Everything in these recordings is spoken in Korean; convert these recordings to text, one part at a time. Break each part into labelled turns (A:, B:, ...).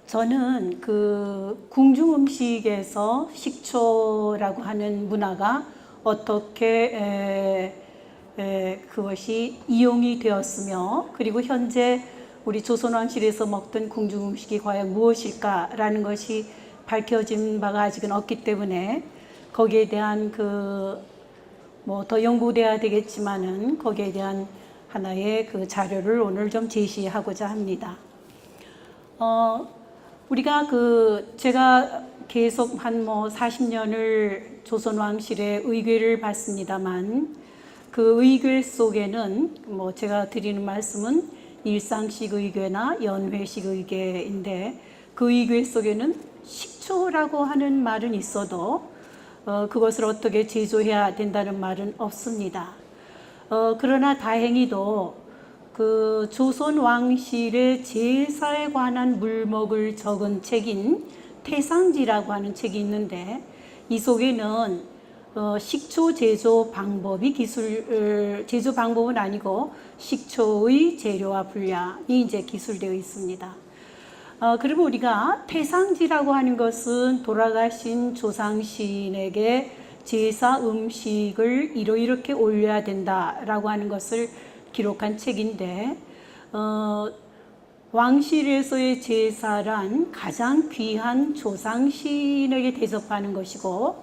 A: 저는 그 궁중 음식에서 식초라고 하는 문화가 어떻게 그것이 이용이 되었으며, 그리고 현재 우리 조선왕실에서 먹던 궁중 음식이 과연 무엇일까라는 것이 밝혀진 바가 아직은 없기 때문에 거기에 대한 더 연구돼야 되겠지만은 거기에 대한 하나의 그 자료를 오늘 좀 제시하고자 합니다. 우리가 제가 계속 한 40년을 조선왕실의 의궤를 봤습니다만, 그 의궤 속에는 제가 드리는 말씀은 일상식 의궤나 연회식 의궤인데, 그 의궤 속에는 식초라고 하는 말은 있어도 그것을 어떻게 제조해야 된다는 말은 없습니다. 그러나 다행히도 그 조선 왕실의 제사에 관한 물목을 적은 책인 태상지라고 하는 책이 있는데, 이 속에는 식초 제조 방법이 제조 방법은 아니고 식초의 재료와 분량이 이제 기술되어 있습니다. 그리고 우리가 태상지라고 하는 것은 돌아가신 조상신에게 제사 음식을 이렇게 올려야 된다라고 하는 것을 기록한 책인데, 왕실에서의 제사란 가장 귀한 조상신에게 대접하는 것이고,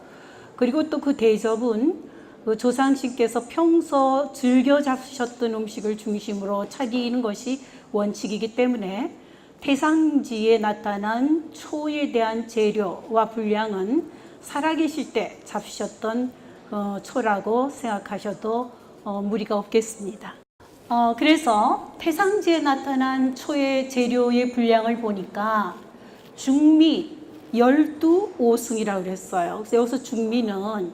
A: 그리고 또 그 대접은 그 조상신께서 평소 즐겨 잡수셨던 음식을 중심으로 차리는 것이 원칙이기 때문에 태상지에 나타난 초에 대한 재료와 분량은 살아계실 때 잡수셨던 초라고 생각하셔도 무리가 없겠습니다. 그래서 태상지에 나타난 초의 재료의 분량을 보니까 중미 12오승이라고 그랬어요. 그래서 여기서 중미는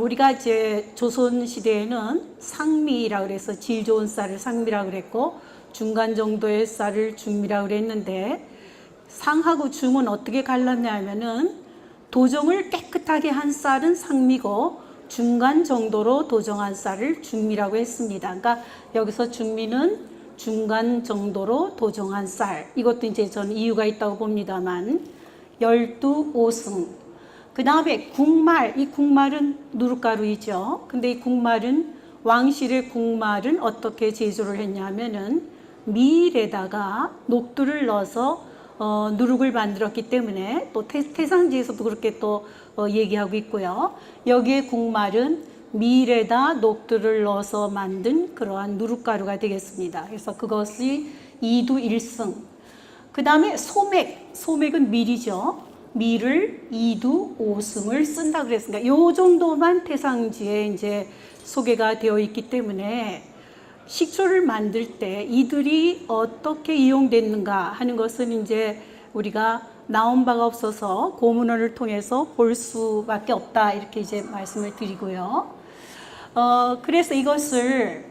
A: 우리가 이제 조선시대에는 상미라고 그래서 질 좋은 쌀을 상미라고 그랬고, 중간 정도의 쌀을 중미라고 그랬는데, 상하고 중은 어떻게 갈랐냐면은 도정을 깨끗하게 한 쌀은 상미고 중간 정도로 도정한 쌀을 중미라고 했습니다. 그러니까 여기서 중미는 중간 정도로 도정한 쌀, 이것도 이제 저는 이유가 있다고 봅니다만, 12오승. 그 다음에 국말, 이 국말은 누룩가루이죠. 근데 이 국말은, 왕실의 국말은 어떻게 제조를 했냐면은 밀에다가 녹두를 넣어서 누룩을 만들었기 때문에, 또 태상지에서도 그렇게 또 얘기하고 있고요. 여기에 국말은 밀에다 녹두를 넣어서 만든 그러한 누룩가루가 되겠습니다. 그래서 그것이 2두 1승. 그 다음에 소맥은 밀이죠. 밀을 2두 5승을 쓴다 그랬습니다. 요 정도만 태상지에 이제 소개가 되어 있기 때문에 식초를 만들 때 이들이 어떻게 이용됐는가 하는 것은 이제 우리가 나온 바가 없어서 고문원을 통해서 볼 수밖에 없다, 이렇게 이제 말씀을 드리고요. 그래서 이것을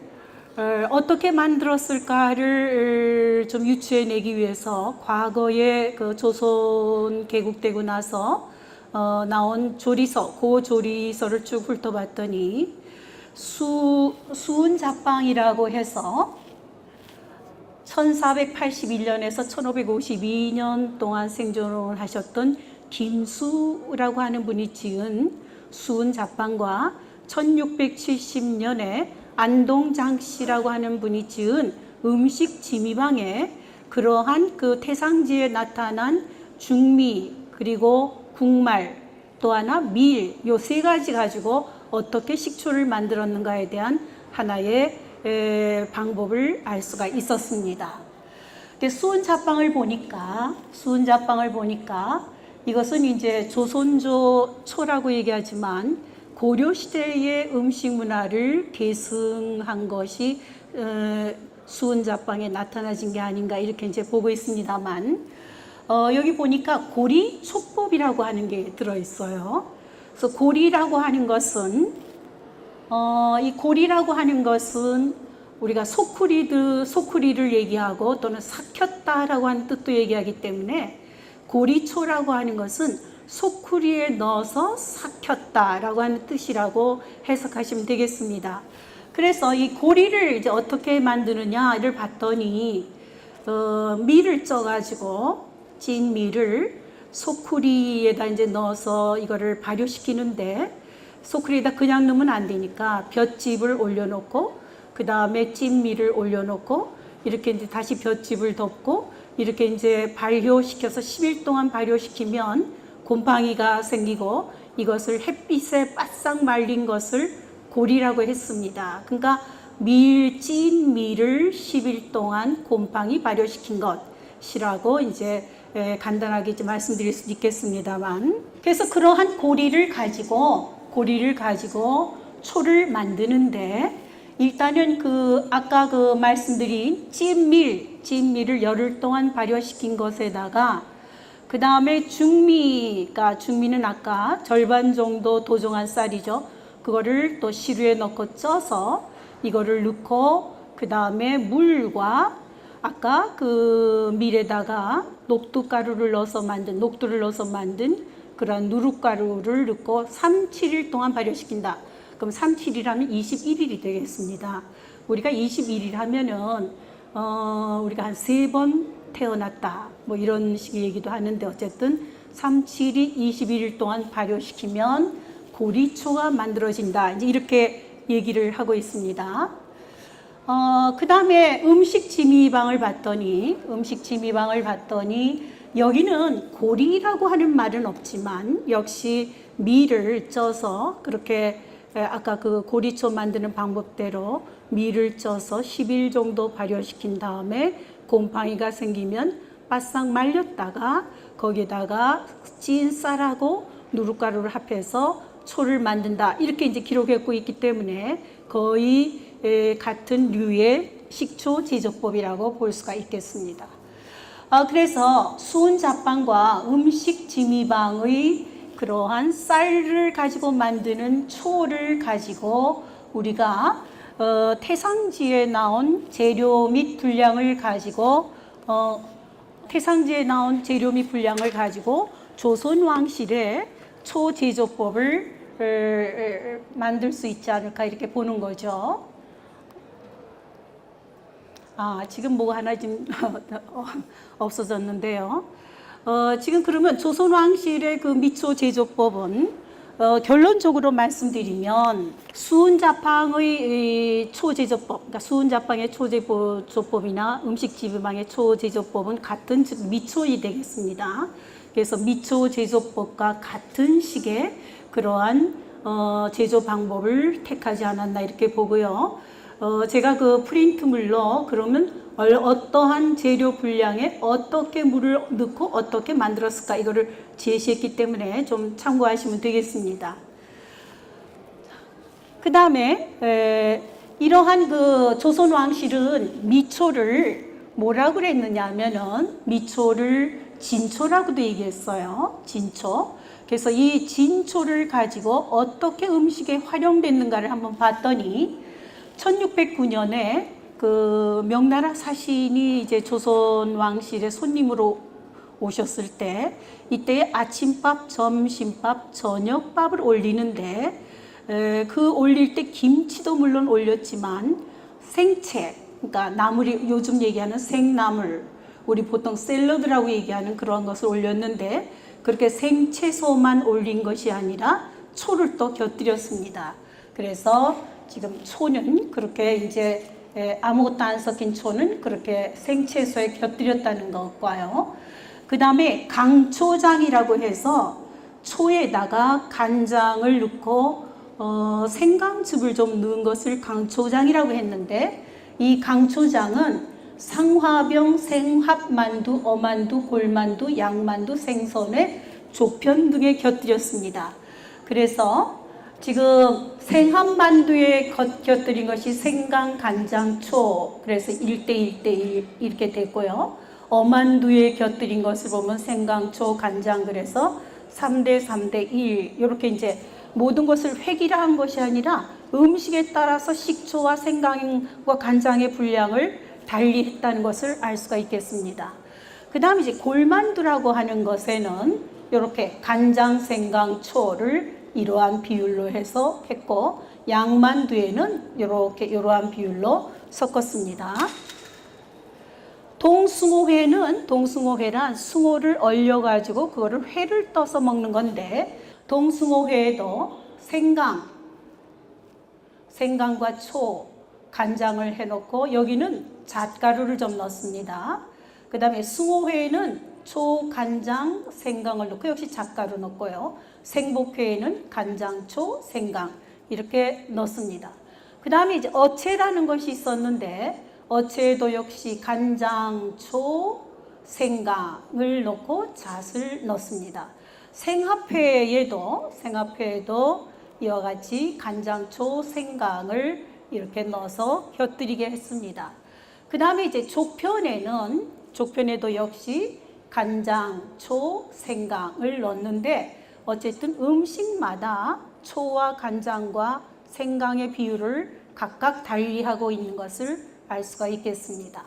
A: 어떻게 만들었을까를 좀 유추해내기 위해서 과거에 그 조선 개국되고 나서 나온 조리서, 그 조리서를 쭉 훑어봤더니 수은잡방이라고 해서 1481년에서 1552년 동안 생존을 하셨던 김수라고 하는 분이 지은 수은잡방과 1670년에 안동장씨라고 하는 분이 지은 음식지미방에 그러한 그 태상지에 나타난 중미, 그리고 국말, 또 하나 밀, 요 세 가지 가지고 어떻게 식초를 만들었는가에 대한 하나의 방법을 알 수가 있었습니다. 수은잡방을 보니까 이것은 이제 조선조 초라고 얘기하지만 고려 시대의 음식 문화를 계승한 것이 수은잡방에 나타나진 게 아닌가, 이렇게 이제 보고 있습니다만, 여기 보니까 고리 촉법이라고 하는 게 들어 있어요. 그래서 고리라고 하는 것은 이 고리라고 하는 것은 우리가 소쿠리를 얘기하고 또는 삭혔다라고 하는 뜻도 얘기하기 때문에 고리초라고 하는 것은 소쿠리에 넣어서 삭혔다라고 하는 뜻이라고 해석하시면 되겠습니다. 그래서 이 고리를 이제 어떻게 만드느냐를 봤더니 밀을 쪄가지고 찐 밀을 소쿠리에다 이제 넣어서 이거를 발효시키는데 소쿠리에다 그냥 넣으면 안 되니까 볏짚을 올려놓고 그 다음에 찐밀을 올려놓고 이렇게 이제 다시 볏짚을 덮고 이렇게 이제 발효시켜서 10일 동안 발효시키면 곰팡이가 생기고 이것을 햇빛에 바싹 말린 것을 고리라고 했습니다. 그러니까 찐 밀을 10일 동안 곰팡이 발효시킨 것이라고 이제 간단하게 이제 말씀드릴 수 있겠습니다만, 그래서 그러한 고리를 가지고 초를 만드는데 일단은 아까 말씀드린 찐밀을 열흘 동안 발효시킨 것에다가 그 다음에 중미는 아까 절반 정도 도정한 쌀이죠. 그거를 또 시루에 넣고 쪄서 이거를 넣고 그 다음에 물과 아까 밀에다가 녹두를 넣어서 만든 그런 누룩가루를 넣고 3, 7일 동안 발효시킨다. 그럼 3, 7일하면 21일이 되겠습니다. 우리가 21일 하면은 우리가 한 3번 태어났다 뭐 이런 식의 얘기도 하는데 어쨌든 3, 7일 21일 동안 발효시키면 고리초가 만들어진다. 이제 이렇게 얘기를 하고 있습니다. 그 다음에 음식 지미방을 봤더니 여기는 고리라고 하는 말은 없지만 역시 밀을 쪄서 그렇게 아까 고리초 만드는 방법대로 밀을 쪄서 10일 정도 발효시킨 다음에 곰팡이가 생기면 바싹 말렸다가 거기에다가 찐 쌀하고 누룩가루를 합해서 초를 만든다. 이렇게 이제 기록하고 있기 때문에 거의 같은 류의 식초 제조법이라고 볼 수가 있겠습니다. 그래서 수은자빵과 음식 지미방의 그러한 쌀을 가지고 만드는 초를 가지고 우리가 태상지에 나온 재료 및 분량을 가지고 조선 왕실의 초 제조법을 만들 수 있지 않을까 이렇게 보는 거죠. 지금 뭐가 하나 좀 없어졌는데요. 지금 그러면 조선 왕실의 미초 제조법은 결론적으로 말씀드리면 수은자빵의 초제조법, 그러니까 수은자빵의 초제조법이나 음식지미방의 초제조법은 같은 즉 미초이 되겠습니다. 그래서 미초 제조법과 같은 식의 그러한 제조 방법을 택하지 않았나 이렇게 보고요. 제가 프린트물로 그러면 어떠한 재료 분량에 어떻게 물을 넣고 어떻게 만들었을까 이거를 제시했기 때문에 좀 참고하시면 되겠습니다. 그 다음에 이러한 조선 왕실은 미초를 뭐라고 그랬느냐 하면은 미초를 진초라고도 얘기했어요. 진초. 그래서 이 진초를 가지고 어떻게 음식에 활용됐는가를 한번 봤더니 1609년에 명나라 사신이 이제 조선 왕실의 손님으로 오셨을 때 이때 아침밥, 점심밥, 저녁밥을 올리는데 올릴 때 김치도 물론 올렸지만 생채, 그러니까 나물이 요즘 얘기하는 생나물, 우리 보통 샐러드라고 얘기하는 그런 것을 올렸는데 그렇게 생채소만 올린 것이 아니라 초를 또 곁들였습니다. 그래서 지금 초는 그렇게 이제 아무것도 안 섞인 초는 그렇게 생채소에 곁들였다는 것과요. 그 다음에 강초장이라고 해서 초에다가 간장을 넣고 생강즙을 좀 넣은 것을 강초장이라고 했는데 이 강초장은 상화병, 생합만두, 어만두, 골만두, 양만두, 생선회, 조편 등에 곁들였습니다. 그래서 지금 생합만두에 곁들인 것이 생강, 간장, 초, 그래서 1대1대1 이렇게 됐고요. 어만두에 곁들인 것을 보면 생강, 초, 간장, 그래서 3대 3대 1 이렇게 이제 모든 것을 획일화한 것이 아니라 음식에 따라서 식초와 생강과 간장의 분량을 달리 했다는 것을 알 수가 있겠습니다. 그 다음에 이제 골만두라고 하는 것에는 이렇게 간장, 생강, 초를 이러한 비율로 해서 했고, 양만두에는 이러한 비율로 섞었습니다. 동숭어회란 숭어를 얼려가지고 그거를 회를 떠서 먹는 건데, 동숭어회에도 생강과 초, 간장을 해놓고 여기는 잣가루를 좀 넣습니다. 그 다음에 숭어회에는 초, 간장, 생강을 넣고 역시 잣가루 넣고요. 생복회에는 간장, 초, 생강 이렇게 넣습니다. 그 다음에 이제 어채라는 것이 있었는데, 어채에도 역시 간장, 초, 생강을 넣고 잣을 넣습니다. 생합회에도 이와 같이 간장, 초, 생강을 이렇게 넣어서 곁들이게 했습니다. 그 다음에 이제 족편에도 역시 간장, 초, 생강을 넣는데, 어쨌든 음식마다 초와 간장과 생강의 비율을 각각 달리하고 있는 것을 알 수가 있겠습니다.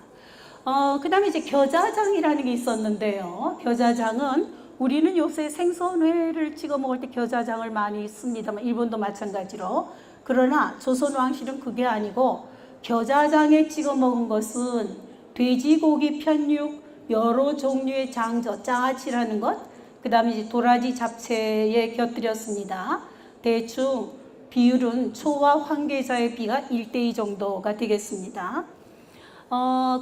A: 그 다음에 이제 겨자장이라는 게 있었는데요. 겨자장은 우리는 요새 생선회를 찍어 먹을 때 겨자장을 많이 씁니다만, 일본도 마찬가지로. 그러나 조선왕실은 그게 아니고, 겨자장에 찍어 먹은 것은 돼지고기 편육 여러 종류의 장저, 장아찌라는 것, 그 다음에 이제 도라지 잡채에 곁들였습니다. 대충 비율은 초와 황계자의 비가 1:2 정도가 되겠습니다.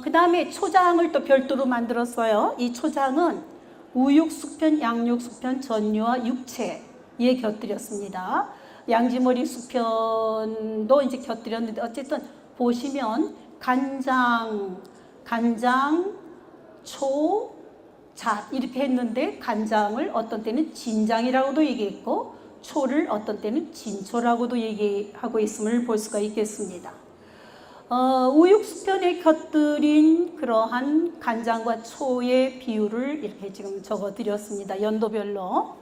A: 그 다음에 초장을 또 별도로 만들었어요. 이 초장은 우육, 숙편, 양육, 숙편, 전류와 육채에 곁들였습니다. 양지머리 숙편도 이제 곁들였는데, 어쨌든 보시면 간장, 초, 잣 이렇게 했는데, 간장을 어떤 때는 진장이라고도 얘기했고, 초를 어떤 때는 진초라고도 얘기하고 있음을 볼 수가 있겠습니다. 우육수편에 곁들인 그러한 간장과 초의 비율을 이렇게 지금 적어드렸습니다. 연도별로.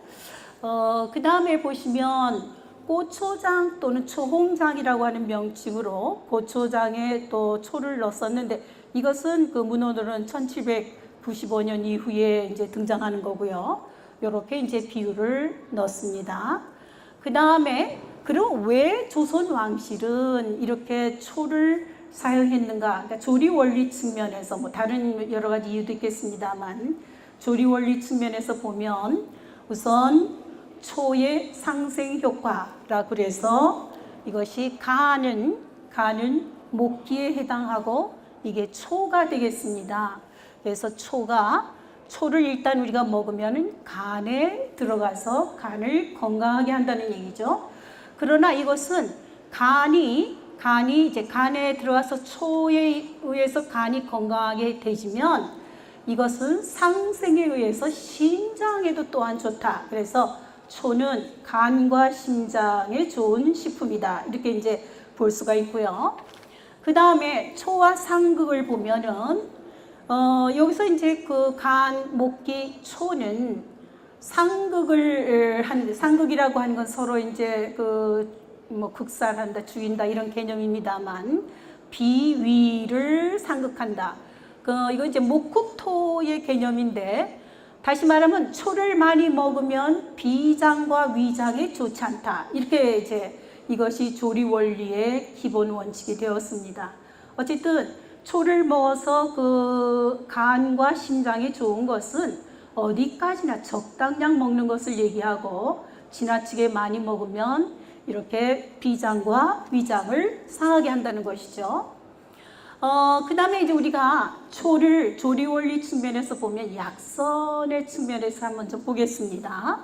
A: 그 다음에 보시면 고초장 또는 초홍장이라고 하는 명칭으로 고초장에 또 초를 넣었었는데, 이것은 그 문헌으로는 1795년 이후에 이제 등장하는 거고요. 이렇게 이제 비율을 넣습니다. 그 다음에 그럼 왜 조선 왕실은 이렇게 초를 사용했는가? 그러니까 조리 원리 측면에서 뭐 다른 여러 가지 이유도 있겠습니다만, 조리 원리 측면에서 보면 우선 초의 상생 효과라 그래서 이것이 간은 목기에 해당하고 이게 초가 되겠습니다. 그래서 초를 일단 우리가 먹으면 간에 들어가서 간을 건강하게 한다는 얘기죠. 그러나 이것은 간이 이제 간에 들어가서 초에 의해서 간이 건강하게 되지면, 이것은 상생에 의해서 심장에도 또한 좋다. 그래서 초는 간과 심장에 좋은 식품이다. 이렇게 이제 볼 수가 있고요. 그 다음에 초와 상극을 보면은 여기서 이제 그 간, 목기, 초는 상극이라고 하는 건 서로 이제 극살한다, 죽인다 이런 개념입니다만, 비위를 상극한다. 이거 이제 목국토의 개념인데, 다시 말하면 초를 많이 먹으면 비장과 위장에 좋지 않다. 이렇게 이제 이것이 조리 원리의 기본 원칙이 되었습니다. 어쨌든 초를 먹어서 그 간과 심장에 좋은 것은 어디까지나 적당량 먹는 것을 얘기하고, 지나치게 많이 먹으면 이렇게 비장과 위장을 상하게 한다는 것이죠. 그 다음에 이제 우리가 초를 조리 원리 측면에서 보면 약선의 측면에서 한번 좀 보겠습니다.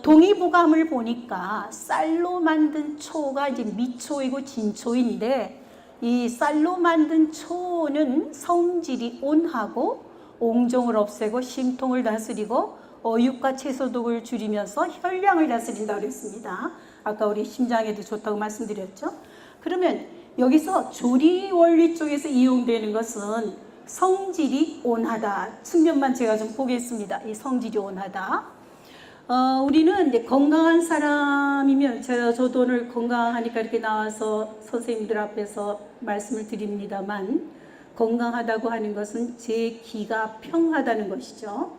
A: 동의보감을 보니까 쌀로 만든 초가 이제 미초이고 진초인데, 이 쌀로 만든 초는 성질이 온하고 옹종을 없애고 심통을 다스리고 어육과 채소독을 줄이면서 혈량을 다스린다고 그랬습니다. 아까 우리 심장에도 좋다고 말씀드렸죠. 그러면 여기서 조리 원리 쪽에서 이용되는 것은 성질이 온하다 측면만 제가 좀 보겠습니다. 이 성질이 온하다. 우리는 이제 건강한 사람이면, 저도 오늘 건강하니까 이렇게 나와서 선생님들 앞에서 말씀을 드립니다만, 건강하다고 하는 것은 제 기가 평하다는 것이죠.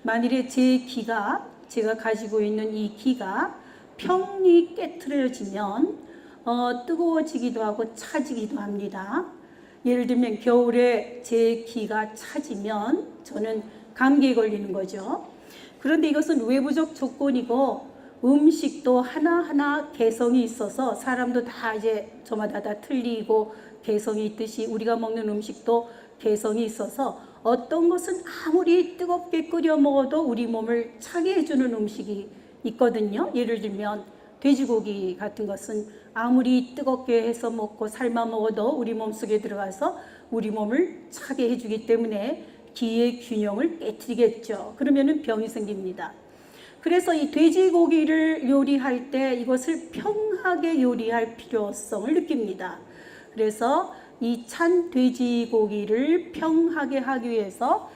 A: 만일에 제 기가, 제가 가지고 있는 이 기가 평이 깨트려지면 뜨거워지기도 하고 차지기도 합니다. 예를 들면 겨울에 제 기가 차지면 저는 감기에 걸리는 거죠. 그런데 이것은 외부적 조건이고 음식도 하나하나 개성이 있어서 사람도 다 이제 저마다 다 틀리고 개성이 있듯이 우리가 먹는 음식도 개성이 있어서 어떤 것은 아무리 뜨겁게 끓여 먹어도 우리 몸을 차게 해주는 음식이 있거든요. 예를 들면 돼지고기 같은 것은 아무리 뜨겁게 해서 먹고 삶아 먹어도 우리 몸속에 들어가서 우리 몸을 차게 해주기 때문에 기의 균형을 깨트리겠죠. 그러면은 병이 생깁니다. 그래서 이 돼지고기를 요리할 때 이것을 평하게 요리할 필요성을 느낍니다. 그래서 이 찬 돼지고기를 평하게 하기 위해서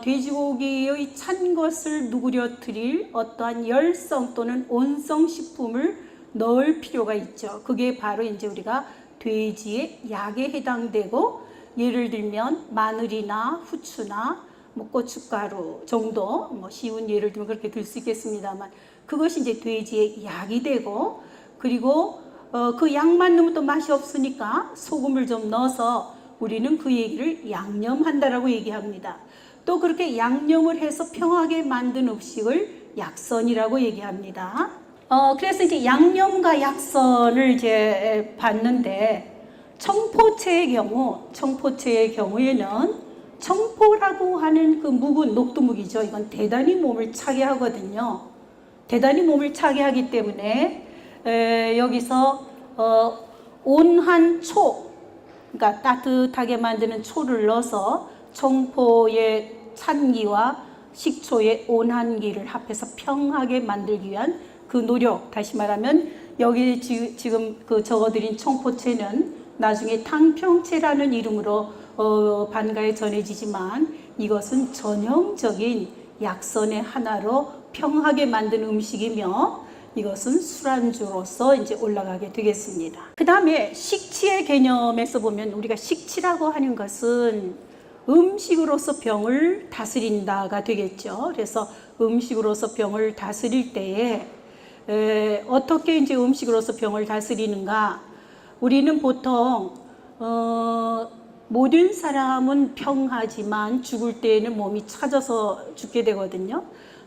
A: 돼지고기의 찬 것을 누그러뜨릴 어떠한 열성 또는 온성 식품을 넣을 필요가 있죠. 그게 바로 이제 우리가 돼지의 약에 해당되고, 예를 들면 마늘이나 후추나 뭐 고춧가루 정도, 뭐 쉬운 예를 들면 그렇게 들 수 있겠습니다만, 그것이 이제 돼지의 약이 되고, 그리고 그 약만 넣으면 또 맛이 없으니까 소금을 좀 넣어서 우리는 그 얘기를 양념한다라고 얘기합니다. 또 그렇게 양념을 해서 평하게 만든 음식을 약선이라고 얘기합니다. 그래서 이제 양념과 약선을 이제 봤는데, 청포채의 경우에는 청포라고 하는 그 묵은 녹두묵이죠. 이건 대단히 몸을 차게 하거든요. 대단히 몸을 차게 하기 때문에 여기서 온한 초, 그러니까 따뜻하게 만드는 초를 넣어서 청포의 찬기와 식초의 온한 기를 합해서 평하게 만들기 위한 그 노력, 다시 말하면 여기 지금 그 적어드린 청포채는 나중에 탕평채라는 이름으로 반가에 전해지지만, 이것은 전형적인 약선의 하나로 평하게 만든 음식이며, 이것은 술안주로서 이제 올라가게 되겠습니다. 그 다음에 식치의 개념에서 보면, 우리가 식치라고 하는 것은 음식으로서 병을 다스린다가 되겠죠. 그래서 음식으로서 병을 다스릴 때에 어떻게 이제 음식으로서 병을 다스리는가? 우리는 보통 모든 사람은 평하지만 죽을 때에는 몸이 차져서 죽게 되거든요.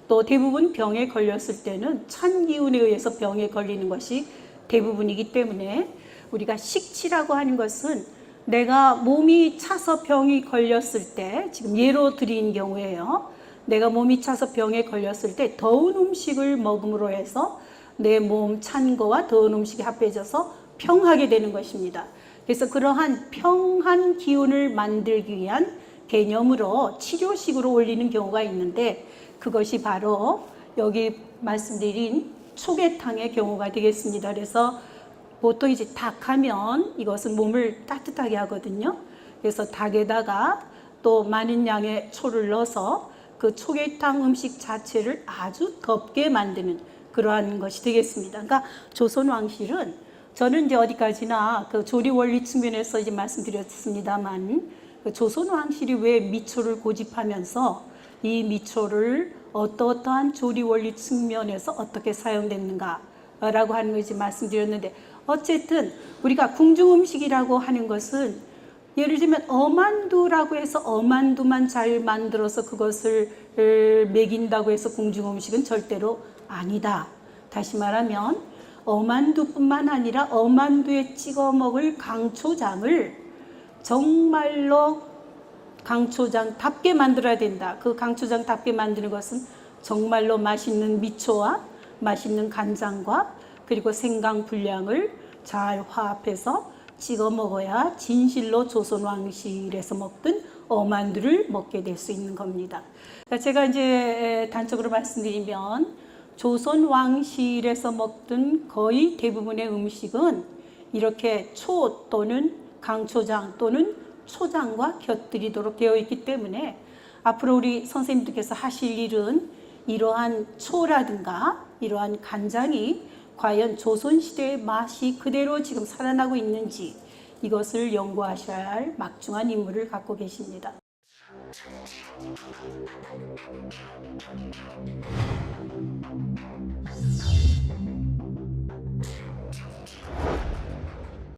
A: 또 대부분 병에 걸렸을 때는 찬 기운에 의해서 병에 걸리는 것이 대부분이기 때문에, 우리가 식치라고 하는 것은 내가 몸이 차서 병이 걸렸을 때, 지금 예로 드린 경우에요, 내가 몸이 차서 병에 걸렸을 때 더운 음식을 먹음으로 해서 내 몸 찬 거와 더운 음식이 합해져서 평하게 되는 것입니다. 그래서 그러한 평한 기운을 만들기 위한 개념으로 치료식으로 올리는 경우가 있는데, 그것이 바로 여기 말씀드린 초계탕의 경우가 되겠습니다. 그래서 보통 이제 닭하면 이것은 몸을 따뜻하게 하거든요. 그래서 닭에다가 또 많은 양의 초를 넣어서 그 초계탕 음식 자체를 아주 덥게 만드는 그러한 것이 되겠습니다. 그러니까 조선 왕실은, 저는 이제 어디까지나 그 조리 원리 측면에서 이제 말씀드렸습니다만, 그 조선 왕실이 왜 미초를 고집하면서 이 미초를 어떠한 조리 원리 측면에서 어떻게 사용됐는가라고 하는 것을 말씀드렸는데, 어쨌든 우리가 궁중 음식이라고 하는 것은, 예를 들면 어만두라고 해서 어만두만 잘 만들어서 그것을 먹인다고 해서 궁중 음식은 절대로 아니다. 다시 말하면 어만두뿐만 아니라 어만두에 찍어 먹을 강초장을 정말로 강초장답게 만들어야 된다. 그 강초장답게 만드는 것은 정말로 맛있는 미초와 맛있는 간장과 그리고 생강 분량을 잘 화합해서 찍어 먹어야 진실로 조선 왕실에서 먹던 어만두를 먹게 될 수 있는 겁니다. 제가 이제 단적으로 말씀드리면, 조선 왕실에서 먹던 거의 대부분의 음식은 이렇게 초 또는 강초장 또는 초장과 곁들이도록 되어 있기 때문에, 앞으로 우리 선생님들께서 하실 일은 이러한 초라든가 이러한 간장이 과연 조선시대의 맛이 그대로 지금 살아나고 있는지 이것을 연구하셔야 할 막중한 임무를 갖고 계십니다.